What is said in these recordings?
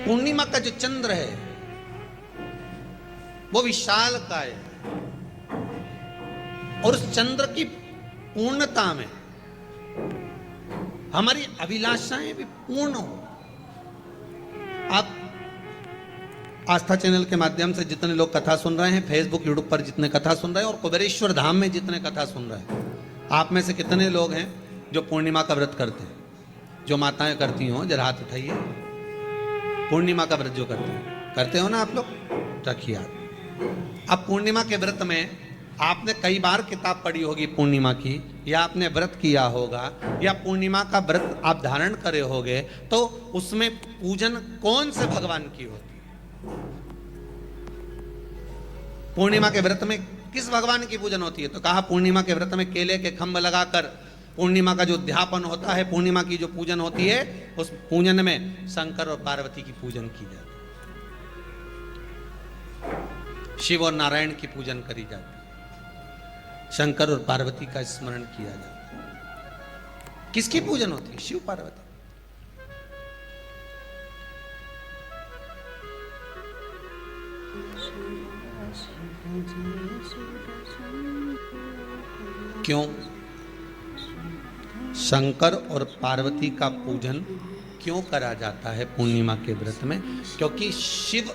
पूर्णिमा का जो चंद्र है वो विशाल काय है और उस चंद्र की पूर्णता में हमारी अभिलाषाएं भी पूर्ण हो। आप आस्था चैनल के माध्यम से जितने लोग कथा सुन रहे हैं, फेसबुक यूट्यूब पर जितने कथा सुन रहे हैं और कुबेरेश्वर धाम में जितने कथा सुन रहे हैं, आप में से कितने लोग हैं जो पूर्णिमा का व्रत करते हैं? जो माताएं करती हो जरा हाथ उठाइए। पूर्णिमा का व्रत जो करते हो ना आप लोग, रखिए हाथ। अब पूर्णिमा के व्रत में आपने कई बार किताब पढ़ी होगी पूर्णिमा की, या आपने व्रत किया होगा, या पूर्णिमा का व्रत आप धारण करे होगे, तो उसमें पूजन कौन से भगवान की होती है? पूर्णिमा के व्रत में किस भगवान की पूजन होती है? तो कहा पूर्णिमा के व्रत में केले के खंभ लगाकर पूर्णिमा का जो अध्यापन होता है, पूर्णिमा की जो पूजन होती है, उस पूजन में शंकर और पार्वती की पूजन की जाती है, शिव और नारायण की पूजन करी जाती है, शंकर और पार्वती का स्मरण किया जाता है। किसकी पूजन होती है? शिव पार्वती। क्यों शंकर और पार्वती का पूजन क्यों करा जाता है पूर्णिमा के व्रत में? क्योंकि शिव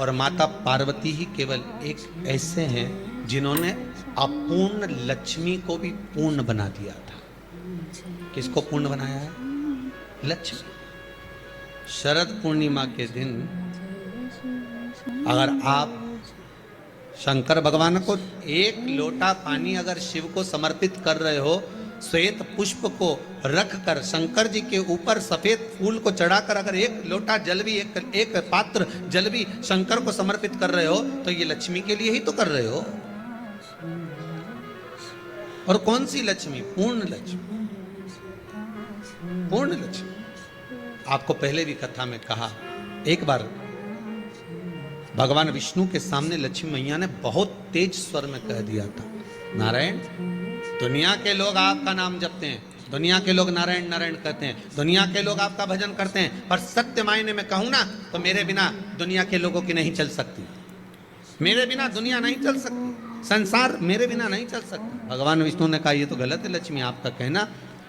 और माता पार्वती ही केवल एक ऐसे हैं जिन्होंने अपूर्ण लक्ष्मी को भी पूर्ण बना दिया था। किसको पूर्ण बनाया है? लक्ष्मी। शरद पूर्णिमा के दिन अगर आप शंकर भगवान को एक लोटा पानी अगर शिव को समर्पित कर रहे हो, श्वेत पुष्प को रखकर शंकर जी के ऊपर सफेद फूल को चढ़ाकर अगर एक लोटा जल भी, एक पात्र जल भी शंकर को समर्पित कर रहे हो, तो ये लक्ष्मी के लिए ही तो कर रहे हो। और कौन सी लक्ष्मी? पूर्ण लक्ष्मी। पूर्ण लक्ष्मी। आपको पहले भी कथा में कहा, एक बार भगवान विष्णु के सामने लक्ष्मी मैया ने बहुत तेज स्वर में कह दिया था, नारायण, दुनिया के लोग आपका नाम जपते हैं, दुनिया के लोग नारायण नारायण कहते हैं, दुनिया के लोग आपका भजन करते हैं, पर सत्य मायने में कहूं ना तो मेरे बिना दुनिया के लोगों की नहीं चल सकती, मेरे बिना दुनिया नहीं चल सकती, संसार मेरे बिना नहीं चल सकता। भगवान विष्णु ने कहा ये तो गलत है लक्ष्मी आपका कहना।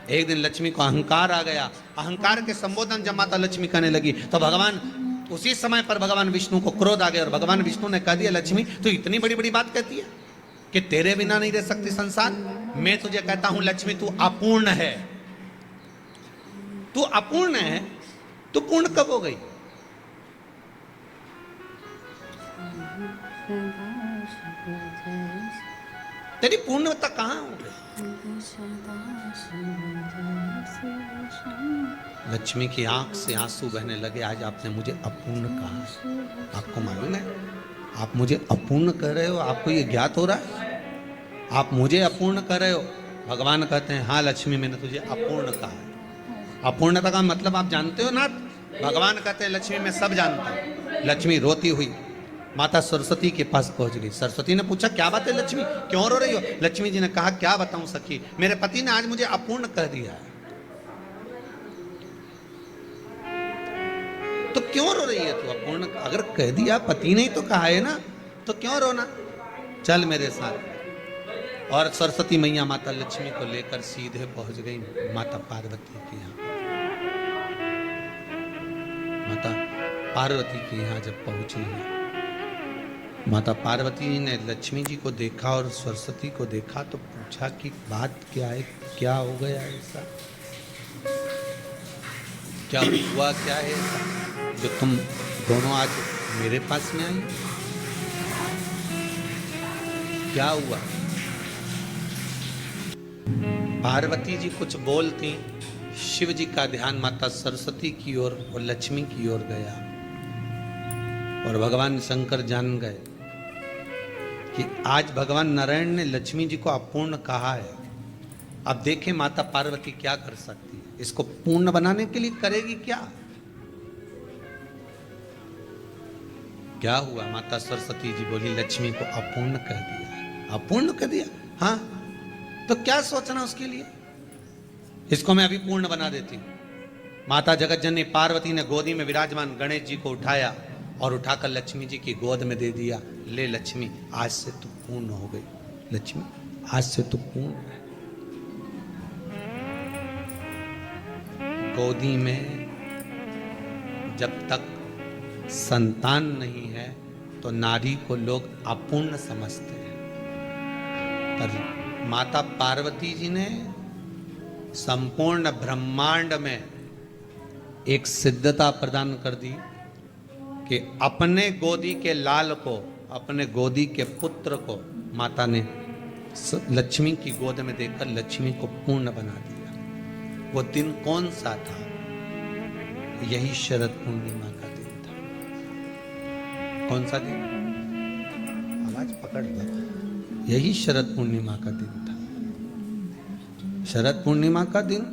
एक दिन लक्ष्मी को अहंकार आ गया, अहंकार के संबोधन जब माता लक्ष्मी करने लगी तो भगवान उसी समय पर भगवान विष्णु को क्रोध आ गया और भगवान विष्णु ने कह दिया, लक्ष्मी तू इतनी बड़ी बड़ी बात कहती है कि तेरे बिना नहीं रह सकती संसार। मैं तुझे कहता हूं लक्ष्मी तू अपूर्ण है, तू अपूर्ण है, तू पूर्ण कब हो गई? तेरी पूर्णता कहां हो गई? लक्ष्मी की आंख से आंसू बहने लगे, आज आपने मुझे अपूर्ण कहा। आपको मालूम है आप मुझे अपूर्ण कह रहे हो? आपको ये ज्ञात हो रहा है आप मुझे अपूर्ण कर रहे हो? भगवान कहते हैं हाँ लक्ष्मी मैंने तुझे अपूर्ण कहा है। अपूर्णता का मतलब आप जानते हो ना? भगवान कहते हैं लक्ष्मी मैं सब जानता हूं। लक्ष्मी रोती हुई माता सरस्वती के पास पहुंच गई। सरस्वती ने पूछा क्या बात है लक्ष्मी, क्यों रो रही हो? लक्ष्मी जी ने कहा क्या बताऊं सखी, मेरे पति ने आज मुझे अपूर्ण कह दिया है। तो क्यों रो रही है तू? अपूर्ण अगर कह दिया, पति ने तो कहा है ना, तो क्यों रोना? चल मेरे साथ। और सरस्वती मैया माता लक्ष्मी को लेकर सीधे पहुंच गई माता पार्वती के यहाँ। माता पार्वती के यहाँ जब पहुंची है, माता पार्वती ने लक्ष्मी जी को देखा और सरस्वती को देखा तो पूछा कि बात क्या है, क्या हो गया ऐसा, क्या हुआ, क्या है ऐसा जो तुम दोनों आज मेरे पास में आई? क्या हुआ? पार्वती जी कुछ बोलती, शिव जी का ध्यान माता सरस्वती की ओर और लक्ष्मी की ओर गया और भगवान शंकर जान गए कि आज भगवान नारायण ने लक्ष्मी जी को अपूर्ण कहा है। अब देखें माता पार्वती क्या कर सकती है, इसको पूर्ण बनाने के लिए करेगी क्या? क्या हुआ? माता सरस्वती जी बोली लक्ष्मी को अपूर्ण कह दिया। अपूर्ण कह दिया? हाँ, तो क्या सोचना उसके लिए, इसको मैं अभी पूर्ण बना देती हूं। माता जगत जननी पार्वती ने गोदी में विराजमान गणेश जी को उठाया और उठाकर लक्ष्मी जी की गोद में दे दिया। ले लक्ष्मी, आज से तू पूर्ण हो गई। लक्ष्मी, आज से तू पूर्ण है। गोदी में जब तक संतान नहीं है तो नारी को लोग अपूर्ण समझते हैं, पर माता पार्वती जी ने संपूर्ण ब्रह्मांड में एक सिद्धता प्रदान कर दी कि अपने गोदी के लाल को, अपने गोदी के पुत्र को माता ने लक्ष्मी की गोद में देकर लक्ष्मी को पूर्ण बना दिया। वो दिन कौन सा था? यही शरद पूर्णिमा का दिन था। कौन सा दिन? आवाज पकड़ लो। यही शरद पूर्णिमा का दिन था। शरद पूर्णिमा का दिन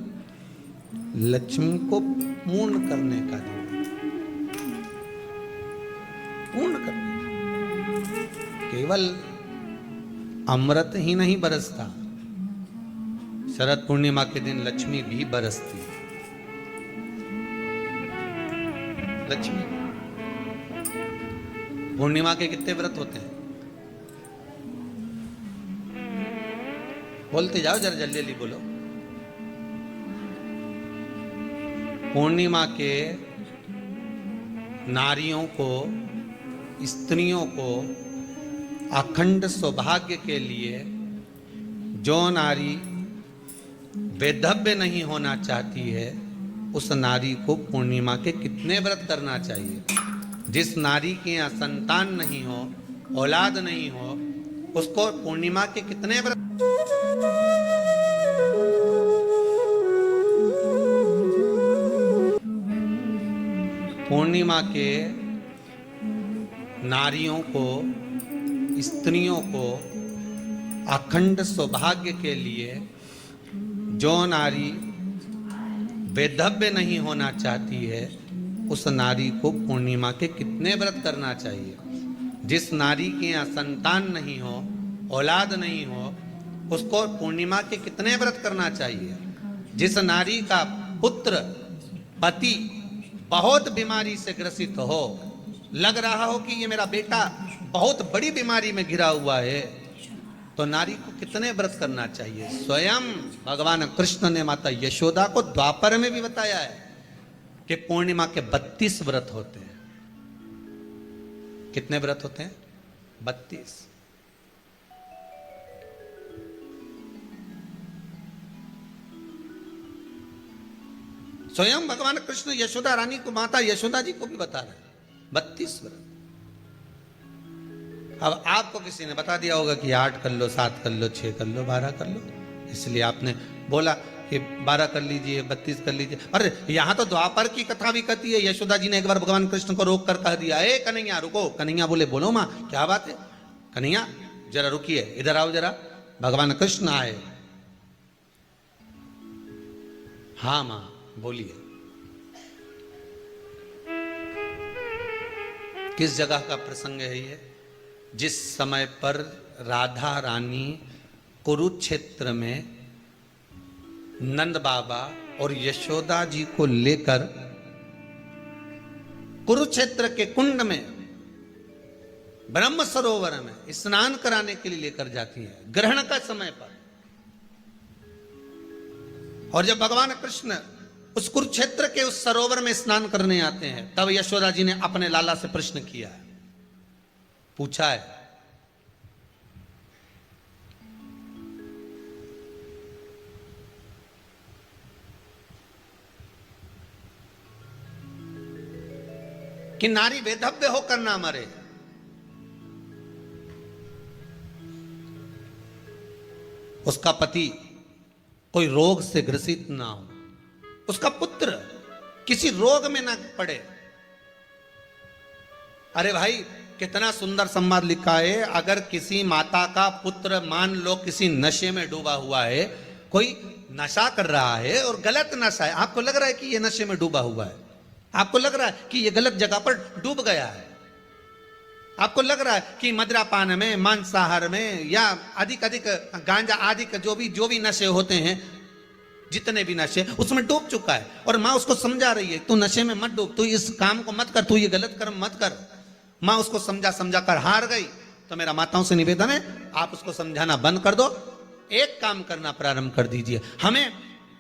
लक्ष्मी को पूर्ण करने का दिन, पूर्ण करने का। केवल अमृत ही नहीं बरसता, शरद पूर्णिमा के दिन लक्ष्मी भी बरसती। लक्ष्मी, पूर्णिमा के कितने व्रत होते हैं? बोलते जाओ, जरा जल्दी जल्दी बोलो। पूर्णिमा के नारियों को, स्त्रियों को अखंड सौभाग्य के लिए, जो नारी वैधव्य नहीं होना चाहती है, उस नारी को पूर्णिमा के कितने व्रत करना चाहिए? जिस नारी के यहाँ संतान नहीं हो, औलाद नहीं हो, उसको पूर्णिमा के कितने व्रत? पूर्णिमा के नारियों को, स्त्रियों को अखंड सौभाग्य के लिए, जो नारी वैधव्य नहीं होना चाहती है, उस नारी को पूर्णिमा के कितने व्रत करना चाहिए? जिस नारी के यहाँ संतान नहीं हो, औलाद नहीं हो, उसको पूर्णिमा के कितने व्रत करना चाहिए? जिस नारी का पुत्र, पति बहुत बीमारी से ग्रसित हो, लग रहा हो कि ये मेरा बेटा बहुत बड़ी बीमारी में घिरा हुआ है, तो नारी को कितने व्रत करना चाहिए? स्वयं भगवान कृष्ण ने माता यशोदा को द्वापर में भी बताया है कि पूर्णिमा के 32 व्रत होते हैं। कितने व्रत होते हैं? 32। स्वयं भगवान कृष्ण यशोदा रानी को, माता यशोदा जी को भी बता रहे हैं 32 व्रत। अब आपको किसी ने बता दिया होगा कि 8 कर लो, 7 कर लो, 6 कर लो, 12 कर लो, इसलिए आपने बोला कि 12 कर लीजिए, 32 कर लीजिए। अरे यहां तो द्वापर की कथा भी कहती है। यशोदा जी ने एक बार भगवान कृष्ण को रोक कर कह दिया, ए कन्हैया रुको। कन्हैया बोले, बोलो माँ, क्या बात है? कन्हैया जरा रुकिए, इधर आओ जरा। भगवान कृष्ण आए। हाँ माँ बोलिए। किस जगह का प्रसंग है ये? जिस समय पर राधा रानी कुरुक्षेत्र में नंद बाबा और यशोदा जी को लेकर कुरुक्षेत्र के कुंड में, ब्रह्म सरोवर में स्नान कराने के लिए लेकर जाती है, ग्रहण का समय पर। और जब भगवान कृष्ण उस कुरुक्षेत्र के उस सरोवर में स्नान करने आते हैं, तब यशोदा जी ने अपने लाला से प्रश्न किया है, पूछा है कि नारी वैधव्य होकर ना मरे। उसका पति कोई रोग से ग्रसित ना हो, उसका पुत्र किसी रोग में ना पड़े। अरे भाई कितना सुंदर संवाद लिखा है। अगर किसी माता का पुत्र मान लो किसी नशे में डूबा हुआ है, कोई नशा कर रहा है और गलत नशा है, आपको लग रहा है कि ये नशे में डूबा हुआ है, आपको लग रहा है कि ये गलत जगह पर डूब गया है, आपको लग रहा है कि मदिरापान में, मांसाहार में या अधिक गांजा आदि का जो भी नशे होते हैं जितने भी नशे, उसमें डूब चुका है। और माँ उसको समझा रही है, तू नशे में मत डूब, तू इस काम को मत कर, तू ये गलत कर्म मत कर। माँ उसको समझा समझा कर हार गई। तो मेरा माताओं से निवेदन है, आप उसको समझाना बंद कर दो, एक काम करना प्रारंभ कर दीजिए। हमें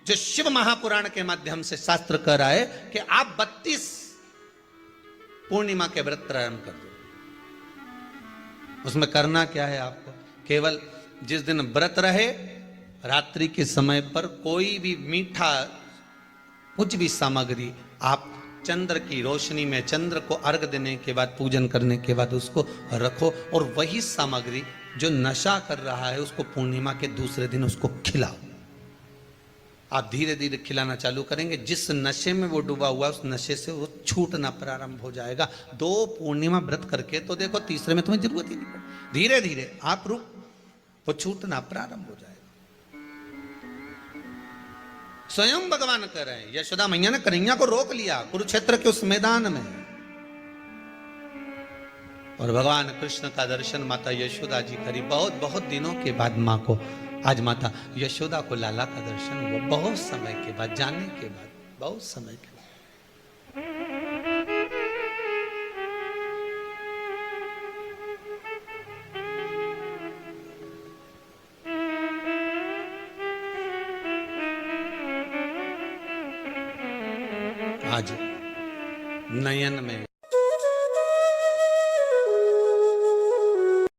जो शिव महापुराण के माध्यम से शास्त्र कह रहा है कि आप 32 पूर्णिमा के व्रत प्रारंभ कर दो। उसमें करना क्या है आपको? केवल जिस दिन व्रत रहे, रात्रि के समय पर कोई भी मीठा, कुछ भी सामग्री आप चंद्र की रोशनी में, चंद्र को अर्घ देने के बाद, पूजन करने के बाद उसको रखो, और वही सामग्री जो नशा कर रहा है उसको पूर्णिमा के दूसरे दिन उसको खिलाओ। आप धीरे धीरे खिलाना चालू करेंगे, जिस नशे में वो डूबा हुआ उस नशे से वो छूटना प्रारंभ हो जाएगा। 2 पूर्णिमा व्रत करके तो देखो, तीसरे में तुम्हें जरूरत ही नहीं पड़े। धीरे धीरे आप रुक, वो छूटना प्रारंभ हो जाएगा। स्वयं भगवान कह रहे हैं, यशोदा मैया ने कन्हैया को रोक लिया कुरुक्षेत्र के उस मैदान में, और भगवान कृष्ण का दर्शन माता यशोदा जी करी। बहुत बहुत दिनों के बाद माँ को, आज माता यशोदा को लाला का दर्शन हुआ, बहुत समय के बाद, जाने के बाद, बहुत समय के बाद। आज नयन में